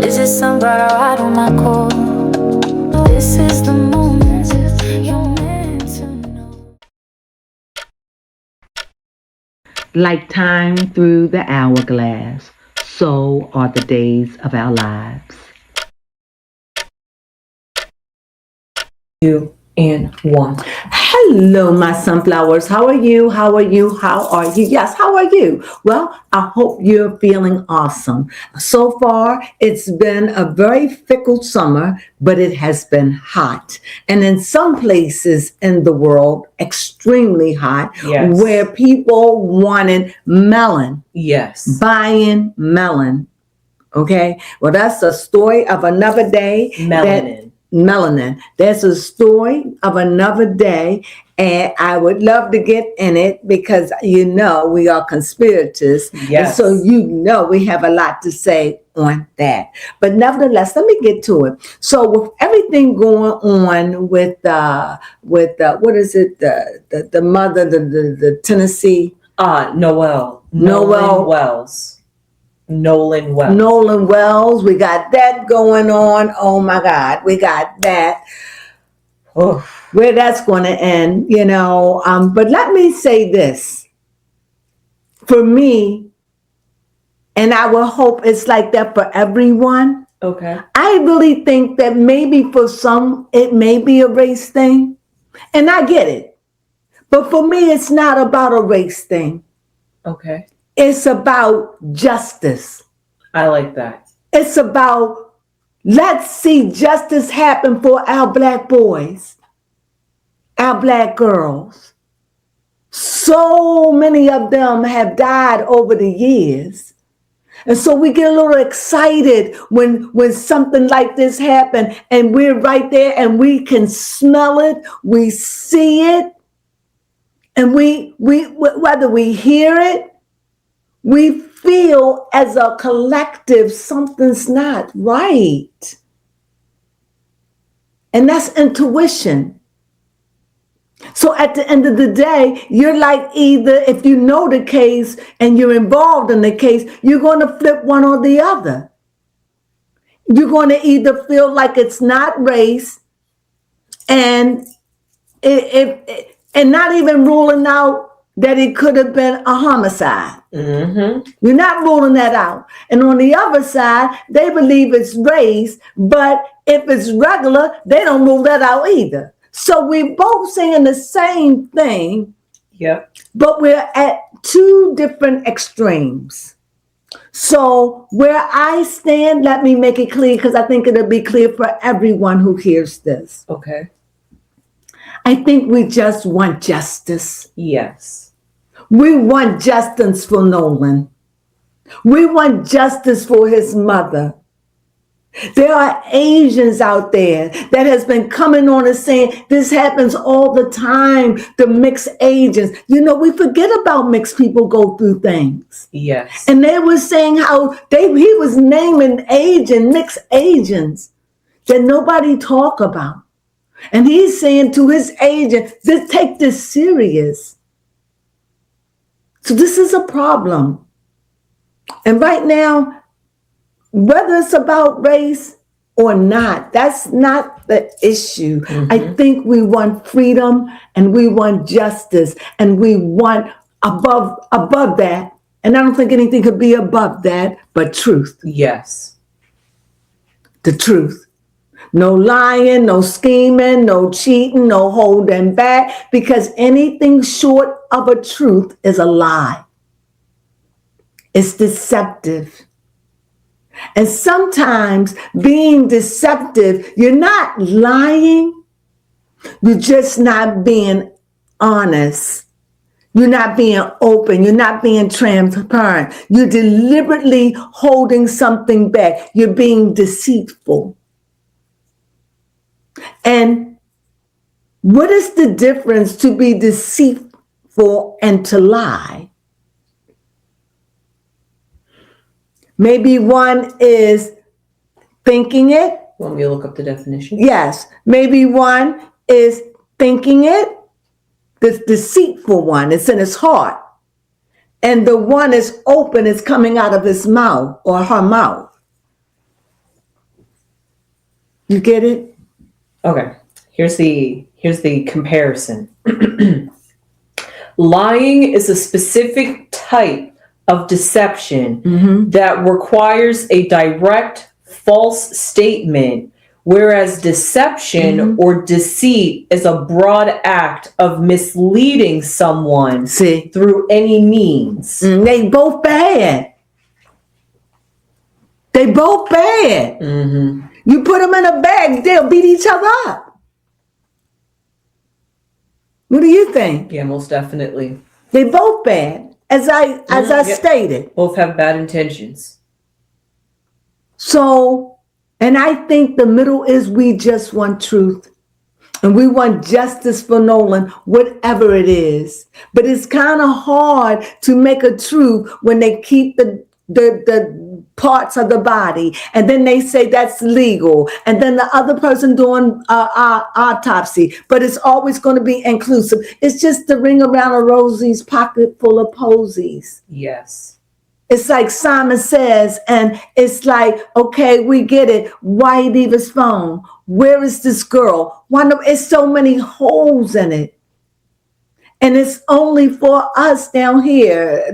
Is it somebody right on my core? This is the moment you're meant to know. Like time through the hourglass, so are the days of our lives. 2 and 1. Hello, my sunflowers. How are you? How are you? How are you? Yes, how are you? Well, I hope you're feeling awesome. So far, it's been a very fickle summer, but it has been hot. And in some places in the world, extremely hot, Yes. where people wanted melon, Yes. buying melon. Okay, well, that's a story of another day. Melanin. There's a story of another day, and I would love to get in it because we are conspirators. Yes. And so we have a lot to say on that. But nevertheless, let me get to it. So with everything going on with what is it? The mother, the Tennessee. Nolan Wells. We got that going on. Oh my God, we got that. Oh, where that's going to end, But let me say this. For me, and I will hope it's like that for everyone. Okay. I really think that maybe for some, it may be a race thing. And I get it. But for me, it's not about a race thing. Okay. It's about justice. I like that. It's about, let's see justice happen for our Black boys, our Black girls. So many of them have died over the years. And so we get a little excited when something like this happens and we're right there and we can smell it, we see it, and we whether we hear it, we feel as a collective something's not right. And that's intuition. So at the end of the day, you're like either, if you know the case and you're involved in the case, you're going to flip one or the other. You're going to either feel like it's not race and not even ruling out that it could have been a homicide. Mm-hmm. You're not ruling that out. And on the other side, they believe it's race, but if it's regular, they don't rule that out either. So we're both saying the same thing, Yep. but we're at two different extremes. So where I stand, let me make it clear because I think it'll be clear for everyone who hears this. Okay. I think we just want justice. Yes. We want justice for Nolan. We want justice for his mother. There are Asians out there that has been coming on and saying this happens all the time, the mixed Asians. We forget about mixed people go through things. Yes. And they were saying how he was naming mixed Asians that nobody talk about. And he's saying to his agent, just take this serious. So this is a problem. And right now, whether it's about race or not, that's not the issue. Mm-hmm. I think we want freedom and we want justice and we want above that. And I don't think anything could be above that but truth. Yes. The truth. No lying, no scheming, no cheating, no holding back, because anything short of a truth is a lie. It's deceptive. And sometimes being deceptive, you're not lying, you're just not being honest. You're not being open. You're not being transparent. You're deliberately holding something back. You're being deceitful. And what is the difference to be deceitful and to lie? Maybe one is thinking it. Want me to look up the definition? Yes. Maybe one is thinking it. The deceitful one, it's in his heart. And the one is open, is coming out of his mouth or her mouth. You get it? Okay. Here's the comparison. Lying is a specific type of deception that requires a direct false statement, whereas deception or deceit is a broad act of misleading someone through any means. They both bad. They both bad. You put them in a bag, they'll beat each other up. What do you think? Yeah, most definitely. They both bad, as I stated. Both have bad intentions. So, and I think the middle is we just want truth. And we want justice for Nolan, whatever it is. But it's kind of hard to make a truth when they keep the parts of the body, and then they say that's legal, and then the other person doing autopsy, but it's always going to be inclusive. It's just the ring around a Rosie's pocket full of posies. Yes. It's like Simon Says, and it's like, okay, we get it. Why leave his phone? Where is this girl? Why no? It's so many holes in it. And it's only for us down here,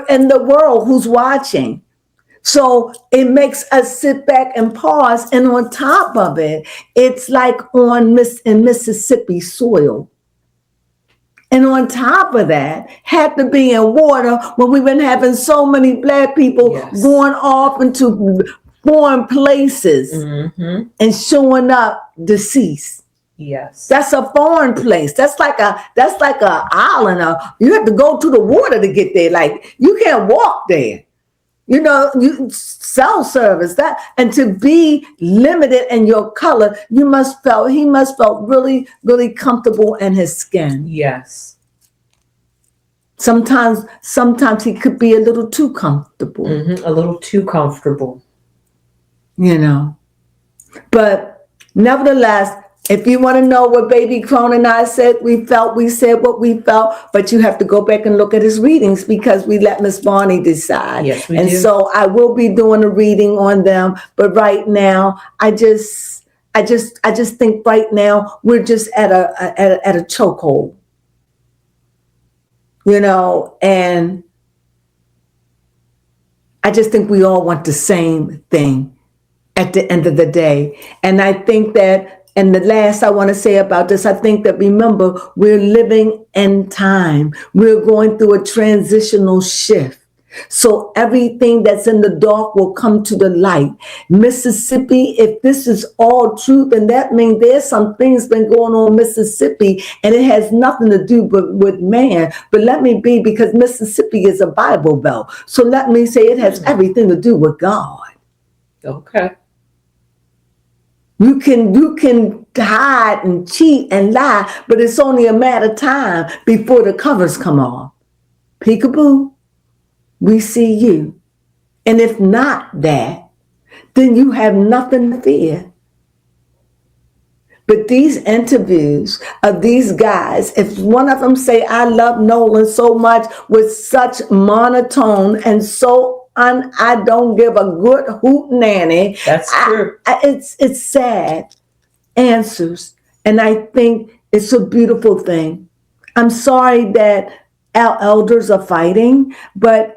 in the world who's watching. So it makes us sit back and pause. And on top of it, it's like in Mississippi soil. And on top of that, had to be in water when we've been having so many Black people going off into foreign places and showing up deceased. Yes. That's a foreign place. That's like a island. You have to go to the water to get there. Like, you can't walk there. You know, you cell service that, and to be limited in your color, he must felt really, really comfortable in his skin. Yes. Sometimes he could be a little too comfortable. A little too comfortable. You know. But nevertheless, if you want to know what Baby Crone and I said, we said what we felt, but you have to go back and look at his readings because we let Miss Barney decide. Yes, we do. And so I will be doing a reading on them. But right now, I just think right now we're just at a chokehold. You know, and I just think we all want the same thing at the end of the day. And I think that, and the last I want to say about this, I think that, remember, we're living in time. We're going through a transitional shift. So everything that's in the dark will come to the light. Mississippi, if this is all true, then that means there's some things been going on in Mississippi, and it has nothing to do with man. But let me be, because Mississippi is a Bible Belt. So let me say it has everything to do with God. Okay. You can hide and cheat and lie, but it's only a matter of time before the covers come off. Peekaboo, we see you. And if not that, then you have nothing to fear. But these interviews of these guys, if one of them say, I love Nolan so much, with such monotone and so I don't give a good hoot nanny. That's true. It's sad answers. And I think it's a beautiful thing. I'm sorry that our elders are fighting, but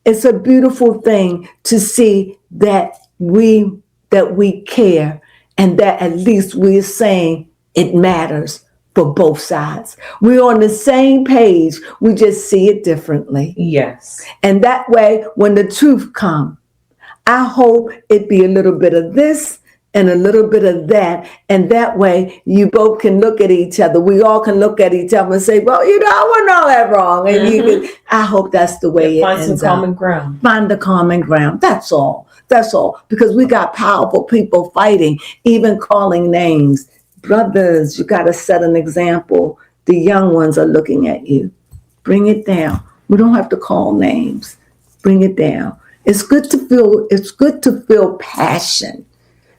it's a beautiful thing to see that we care, and that at least we're saying it matters for both sides. We're on the same page. We just see it differently. Yes. And that way, when the truth comes, I hope it be a little bit of this and a little bit of that. And that way, you both can look at each other. We all can look at each other and say, well, you know, I wasn't all that wrong. And you can, I hope that's the way it ends up. Find some common ground. Find the common ground. That's all. That's all. Because we got powerful people fighting, even calling names. Brothers, you got to set an example. The young ones are looking at you. Bring it down. We don't have to call names. Bring it down. It's good to feel passion,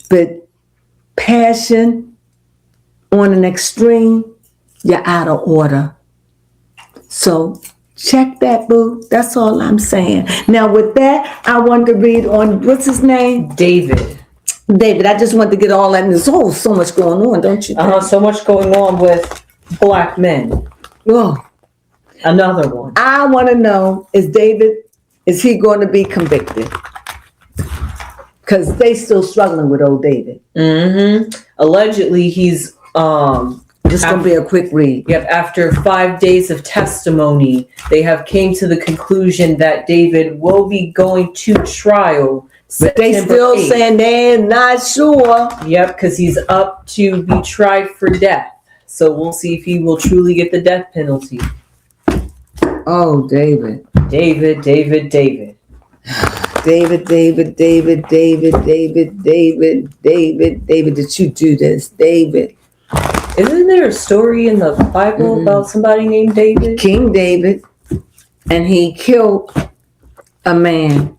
but passion on an extreme, you're out of order. So check that, boo. That's all I'm saying. Now with that, I want to read on, what's his name? David. David, I just want to get all that. There's so much going on, don't you think? So much going on with black men. Oh, Another one. I want to know, is he going to be convicted? Because they still struggling with old David. Mm-hmm. Allegedly, he's Just going to be a quick read. Yep. After 5 days of testimony, they have came to the conclusion that David will be going to trial. But they September still 8th. saying they're not sure. Yep, because he's up to be tried for death. So we'll see if he will truly get the death penalty. Oh, David. David. David, David, did you do this? David. Isn't there a story in the Bible about somebody named David? King David, and he killed a man.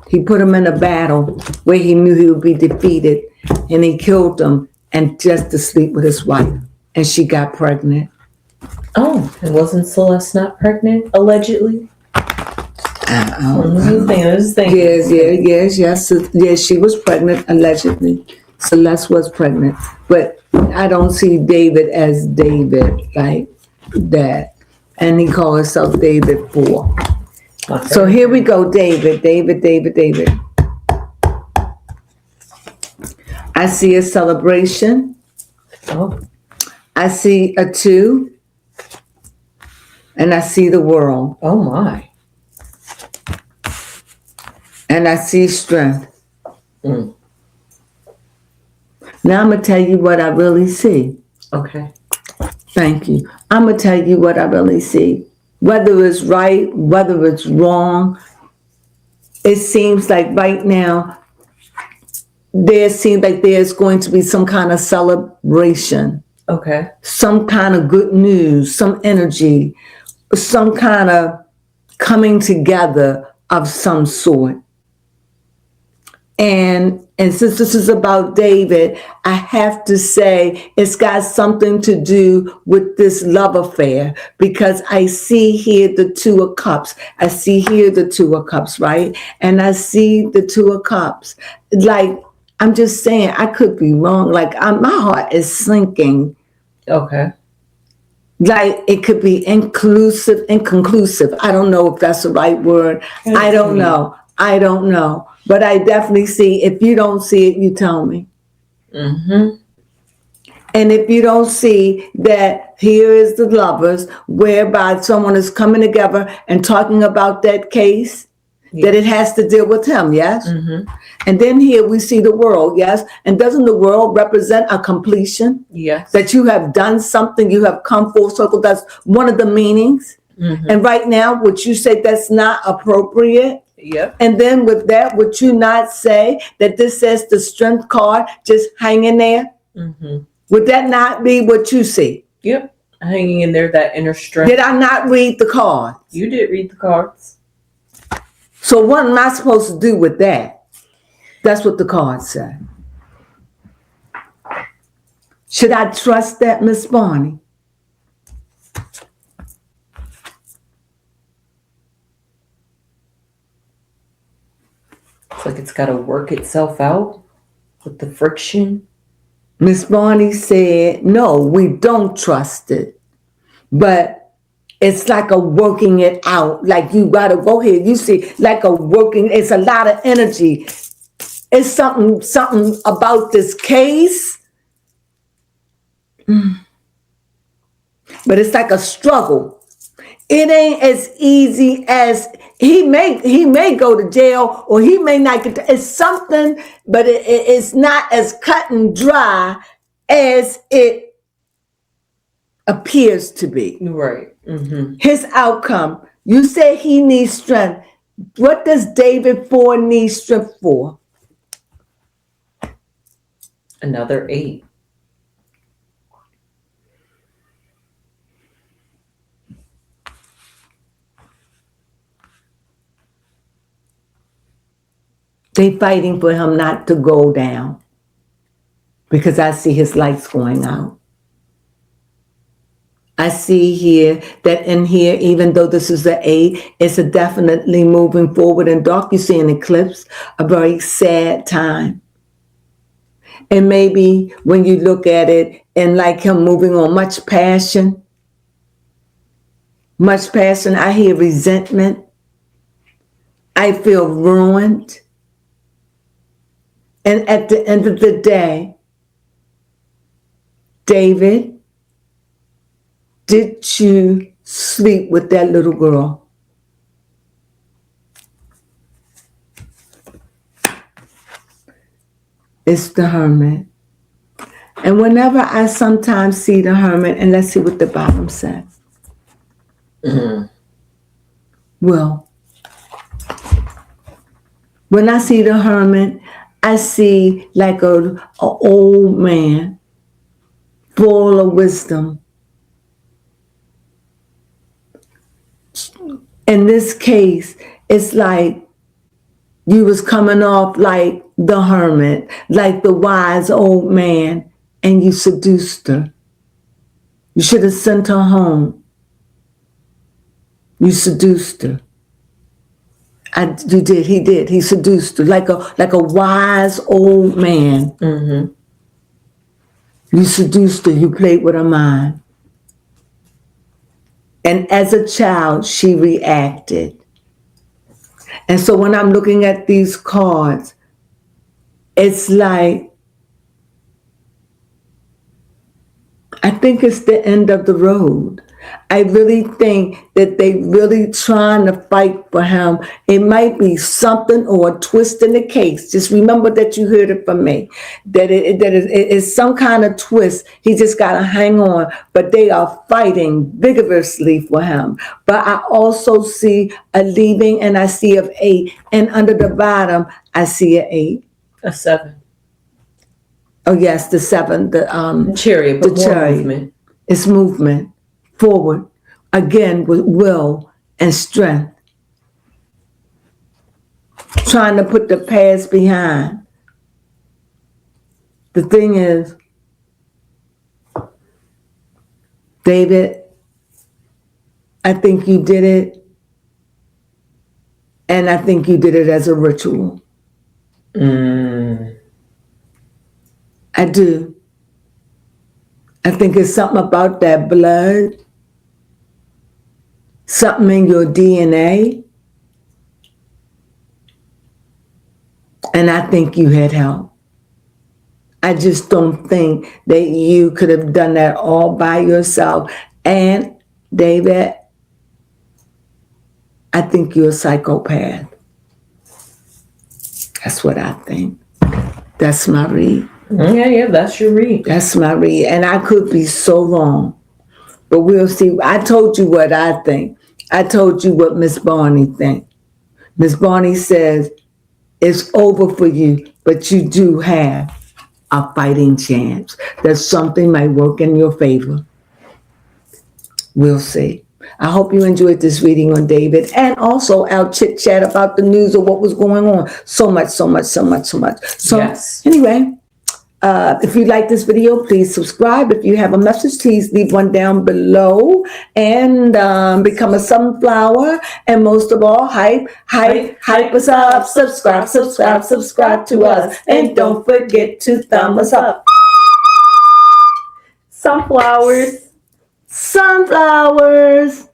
He put him in a battle where he knew he would be defeated, and he killed him and just to sleep with his wife, and she got pregnant. Oh, and wasn't Celeste not pregnant, allegedly? Yes, she was pregnant, allegedly. Celeste was pregnant, but I don't see David as David like that. And he called himself David 4. Okay. So here we go, David. I see a celebration. Oh. I see a 2. And I see the world. Oh my. And I see strength. Mm. Now I'm going to tell you what I really see. Okay. Thank you. I'm going to tell you what I really see. Whether it's right, whether it's wrong, it seems like right now, there's going to be some kind of celebration. Okay. Some kind of good news, some energy, some kind of coming together of some sort. And since this is about David, I have to say it's got something to do with this love affair, because I see here the 2 of cups. I see here the 2 of cups, right? And I see the 2 of cups. Like, I'm just saying, I could be wrong. Like, my heart is sinking. Okay. Like, it could be inconclusive. I don't know if that's the right word. I don't know. But I definitely see, if you don't see it, you tell me. Mm-hmm. And if you don't see that here is the lovers, whereby someone is coming together and talking about that case, that it has to deal with him, yes? Mm-hmm. And then here we see the world, yes? And doesn't the world represent a completion? Yes. That you have done something, you have come full circle. That's one of the meanings. Mm-hmm. And right now, would you say that's not appropriate? Yep. And then with that, would you not say that this says the strength card just hanging there? Mm-hmm. Would that not be what you see? Yep. Hanging in there, that inner strength. Did I not read the card? You did read the cards. So what am I supposed to do with that? That's what the card said. Should I trust that, Miss Barney? It's like it's got to work itself out with the friction. Miss Barney said, no, we don't trust it. But it's like a working it out. Like you got to go here. You see, like a working, it's a lot of energy. It's something about this case. But it's like a struggle. It ain't as easy as he may go to jail, or he may not get to, it's something, but it's not as cut and dry as it appears to be. Right. Mm-hmm. His outcome. You say he needs strength. What does David 4 need strength for? Another 8. They fighting for him not to go down, because I see his lights going out. I see here that in here, even though this is an 8, it's a definitely moving forward and dark. You see an eclipse, a very sad time. And maybe when you look at it and like him moving on much passion, I hear resentment. I feel ruined. And at the end of the day, David, did you sleep with that little girl? It's the Hermit. And whenever I sometimes see the Hermit, and let's see what the bottom says. Well, when I see the Hermit, I see like a old man full of wisdom. In this case, it's like you was coming off like the Hermit, like the wise old man, and you seduced her. You should have sent her home. You seduced her. You did. He did. He seduced her like a wise old man. Mm-hmm. You seduced her. You played with her mind. And as a child, she reacted. And so when I'm looking at these cards, it's like, I think it's the end of the road. I really think that they really trying to fight for him. It might be something or a twist in the case. Just remember that you heard it from me. That it is some kind of twist. He just got to hang on. But they are fighting vigorously for him. But I also see a leaving, and I see of 8. And under the bottom, I see an 8. A 7. Oh yes, the 7. The Chariot, but the more chariot. movement. It's movement forward, again with will and strength. Trying to put the past behind. The thing is, David, I think you did it, and I think you did it as a ritual. I do. I think it's something about that blood, something in your DNA, and I think you had help. I just don't think that you could have done that all by yourself. And David, I think you're a psychopath. That's what I think. That's my read. Yeah, that's your read. That's my read. And I could be so wrong. But we'll see. I told you what I think. I told you what Miss Barney thinks. Miss Barney says it's over for you, but you do have a fighting chance that something might work in your favor. We'll see. I hope you enjoyed this reading on David, and also our chit chat about the news of what was going on. So much. So Yes. Anyway, if you like this video, please subscribe. If you have a message, please leave one down below, and become a sunflower. And most of all, hype us up. Subscribe to us. And don't forget to thumb us up. Sunflowers. Sunflowers.